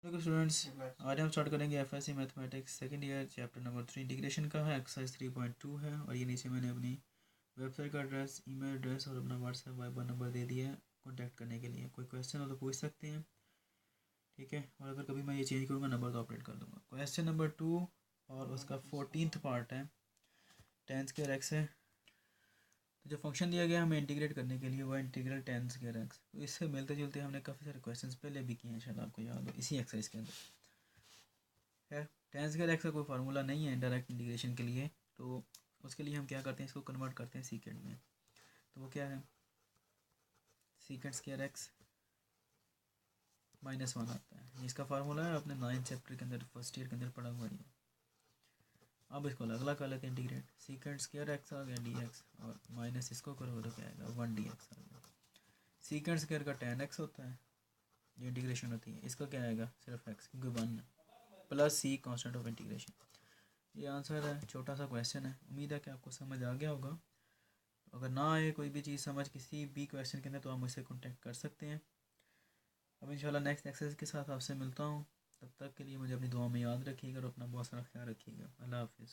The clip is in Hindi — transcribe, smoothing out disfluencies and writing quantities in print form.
देखो स्टूडेंट्स, आज हम स्टार्ट करेंगे FSc mathematics second year chapter number 3 integration का है। एक्सरसाइज 3.2 है और ये नीचे मैंने अपनी वेबसाइट का एड्रेस, ईमेल एड्रेस और अपना व्हाट्सएप वाइबर नंबर दे दिया है कॉन्टैक्ट करने के लिए। कोई क्वेश्चन हो तो पूछ सकते हैं, ठीक है। और अगर कभी मैं ये चेंज करूँगा नंबर तो अपडेट कर दूँगा। क्वेश्चन नंबर 2 और उसका 14th पार्ट है, टेन स्क्वायर एक्स है। तो जो फंक्शन दिया गया हमें इंटीग्रेट करने के लिए वो इंटीग्रल टेन स्क्वायर एक्स। तो इससे मिलते जुलते हमने काफ़ी सारे क्वेश्चंस पहले भी किए हैं, शायद आपको याद हो, इसी एक्सरसाइज के अंदर है। टेन स्क्वायर एक्स का कोई फार्मूला नहीं है डायरेक्ट इंटीग्रेशन के लिए, तो उसके लिए हम क्या करते हैं, इसको कन्वर्ट करते हैं सीकेंड में। तो वो क्या है, सीकेंड स्क्वायर एक्स -1 आता है। इसका फार्मूला है, अपने 9th चैप्टर के अंदर फर्स्ट ईयर के अंदर पढ़ा हुआ है। अब इसको अलग अलग कर लेते हैं इंटीग्रेट। सीकेंड स्क्वायर एक्स आ गया डी एक्स और माइनस इसको करो तो क्या आएगा 1 dx आ गया। सीकेंड स्क्वायर का टेन एक्स होता है, ये इंटीग्रेशन होती है। इसका क्या आएगा, सिर्फ एक्स, क्योंकि 1 plus C constant of integration. ये आंसर है, छोटा सा क्वेश्चन है। उम्मीद है कि आपको समझ आ गया होगा। अगर ना आए कोई भी चीज़ समझ किसी भी क्वेश्चन के अंदर तो आप मुझसे कांटेक्ट कर सकते हैं। अब इंशाल्लाह नेक्स्ट एक्सरसाइज के साथ आपसे मिलता हूँ। तब तक के लिए मुझे अपनी दुआ में याद रखिएगा और अपना बहुत सारा ख्याल रखिएगा। अल्लाह हाफिज़।